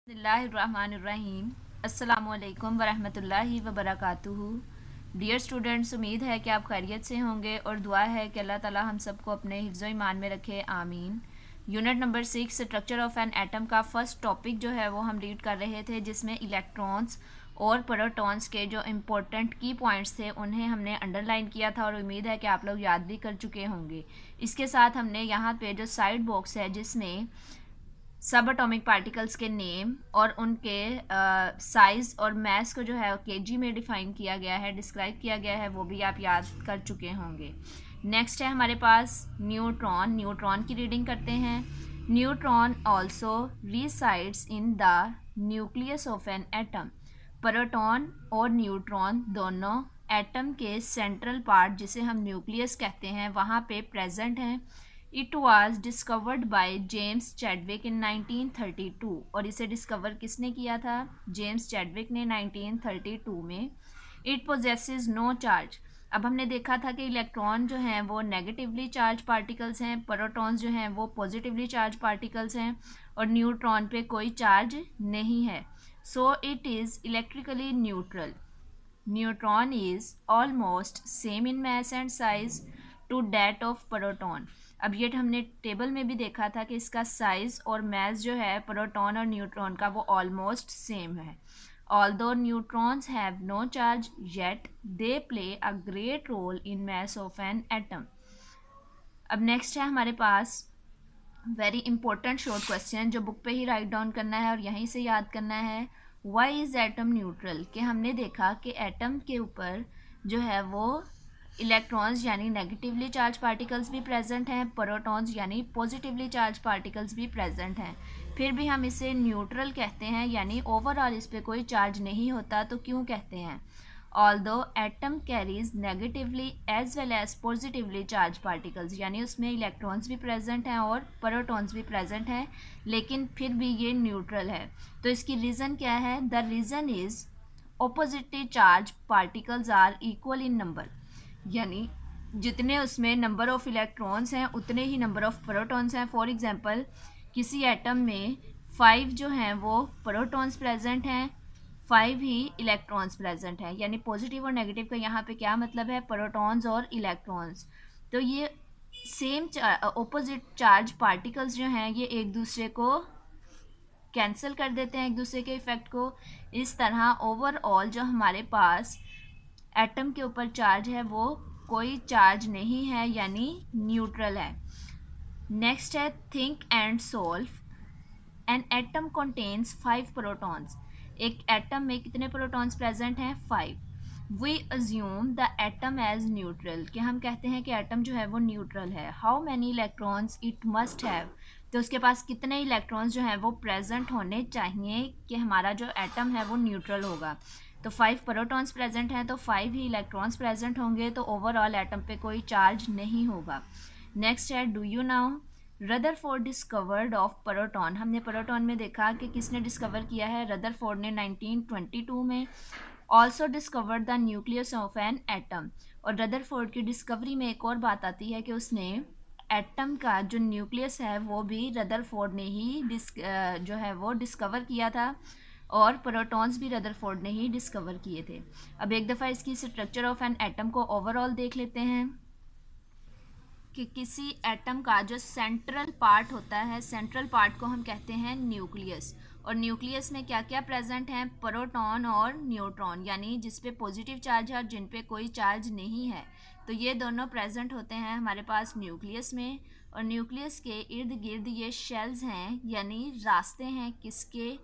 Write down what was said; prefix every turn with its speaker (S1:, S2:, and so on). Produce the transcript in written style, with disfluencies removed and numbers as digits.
S1: बिस्मिल्लाहिर्रहमानिर्रहीम। अस्सलामुअलैकुम वरहमतुल्लाहि वबरकातुहू। डियर स्टूडेंट्स, उम्मीद है कि आप खैरियत से होंगे और दुआ है कि अल्लाह ताला हम सबको अपने हिफ्ज़ ईमान में रखे, आमीन। Unit number 6 structure of an atom का फर्स्ट टॉपिक जो है वो हम रीड कर रहे थे, जिसमें इलेक्ट्रॉन्स और प्रोटॉन्स के जो इम्पोर्टेंट की पॉइंट्स थे उन्हें हमने अंडरलाइन किया था और उम्मीद है कि आप लोग याद भी कर चुके होंगे। इसके साथ हमने यहाँ पे जो साइड बॉक्स है जिसमें सब एटॉमिक पार्टिकल्स के नेम और उनके साइज और मास को जो है केजी में डिफाइन किया गया है, डिस्क्राइब किया गया है, वो भी आप याद कर चुके होंगे। नेक्स्ट है हमारे पास न्यूट्रॉन। न्यूट्रॉन की रीडिंग करते हैं। Neutron also resides in the nucleus of an atom. Proton और न्यूट्रॉन दोनों एटम के सेंट्रल पार्ट, जिसे हम न्यूक्लियस कहते हैं, वहाँ पे प्रेजेंट हैं। It was discovered by James Chadwick in 1932। और इसे डिस्कवर किसने किया था? जेम्स चैडविक ने 1932 में। It possesses no charge. अब हमने देखा था कि इलेक्ट्रॉन जो हैं वो नेगेटिवली चार्ज पार्टिकल्स हैं, प्रोटॉन्स जो हैं वो पॉजिटिवली चार्ज पार्टिकल्स हैं, और न्यूट्रॉन पे कोई चार्ज नहीं है। So it is electrically neutral. Neutron is almost same in mass and size to that of proton. अब ये हमने टेबल में भी देखा था कि इसका साइज और mass जो है प्रोटॉन और न्यूट्रॉन का वो ऑलमोस्ट सेम है। Although neutrons have no charge yet they play a great role in mass of an atom. अब नेक्स्ट है हमारे पास वेरी इंपॉर्टेंट शॉर्ट क्वेश्चन, जो बुक पे ही राइट डाउन करना है और यहीं से याद करना है। Why is atom neutral? कि हमने देखा कि एटम के ऊपर जो है वो इलेक्ट्रॉन्स यानी नेगेटिवली चार्ज पार्टिकल्स भी प्रेजेंट हैं, प्रोटॉन्स यानी पॉजिटिवली चार्ज पार्टिकल्स भी प्रेजेंट हैं, फिर भी हम इसे न्यूट्रल कहते हैं, यानी ओवरऑल इस पर कोई चार्ज नहीं होता। तो क्यों कहते हैं? Although atom carries negatively as well as positively charge particles, यानी उसमें इलेक्ट्रॉन्स भी प्रेजेंट हैं और प्रोटॉन्स भी प्रेजेंट हैं, लेकिन फिर भी ये न्यूट्रल है। तो इसकी रीज़न क्या है? The reason is oppositely charge particles are equal in number, यानी जितने उसमें नंबर ऑफ इलेक्ट्रॉन्स हैं उतने ही नंबर ऑफ प्रोटॉन्स हैं। फॉर एग्जांपल, किसी एटम में 5 जो हैं वो प्रोटॉन्स प्रेजेंट हैं, 5 ही इलेक्ट्रॉन्स प्रेजेंट हैं, यानी पॉजिटिव और नेगेटिव का यहाँ पे क्या मतलब है? प्रोटॉन्स और इलेक्ट्रॉन्स। तो ये सेम ऑपोजिट चार्ज पार्टिकल्स जो हैं ये एक दूसरे को कैंसिल कर देते हैं, एक दूसरे के इफेक्ट को। इस तरह ओवरऑल जो हमारे पास एटम के ऊपर चार्ज है वो कोई चार्ज नहीं है, यानी न्यूट्रल है। नेक्स्ट है think and solve. An atom contains 5 protons. एक एटम में कितने प्रोटॉन्स प्रेजेंट हैं? 5। We assume the atom as neutral, कि हम कहते हैं कि एटम जो है वो न्यूट्रल है। How many electrons it must have? तो उसके पास कितने इलेक्ट्रॉन्स जो हैं वो प्रेजेंट होने चाहिए कि हमारा जो एटम है वो न्यूट्रल होगा? तो 5 प्रोटॉन्स प्रेजेंट हैं तो 5 ही इलेक्ट्रॉन्स प्रेजेंट होंगे, तो ओवरऑल एटम पे कोई चार्ज नहीं होगा। नेक्स्ट है do you now Rutherford discovered of proton. हमने प्रोटॉन में देखा कि किसने डिस्कवर किया है? रदरफोर्ड ने 1922 में। Also discovered the nucleus of an atom. और रदरफोर्ड की डिस्कवरी में एक और बात आती है कि उसने एटम का जो न्यूक्लियस है वो भी रदरफोर्ड ने ही जो है वो डिस्कवर किया था, और प्रोटॉन्स भी रदरफोर्ड ने ही डिस्कवर किए थे। अब एक दफ़ा इसकी स्ट्रक्चर ऑफ एन एटम को ओवरऑल देख लेते हैं कि किसी एटम का जो सेंट्रल पार्ट होता है, सेंट्रल पार्ट को हम कहते हैं न्यूक्लियस। और न्यूक्लियस में क्या क्या प्रेजेंट हैं? प्रोटॉन और न्यूट्रॉन, यानी जिस पे पॉजिटिव चार्ज है और जिन पे कोई चार्ज नहीं है। तो ये दोनों प्रेजेंट होते हैं हमारे पास न्यूक्लियस में। और न्यूक्लियस के इर्द गिर्द ये शेल्स हैं, यानी रास्ते हैं किसके?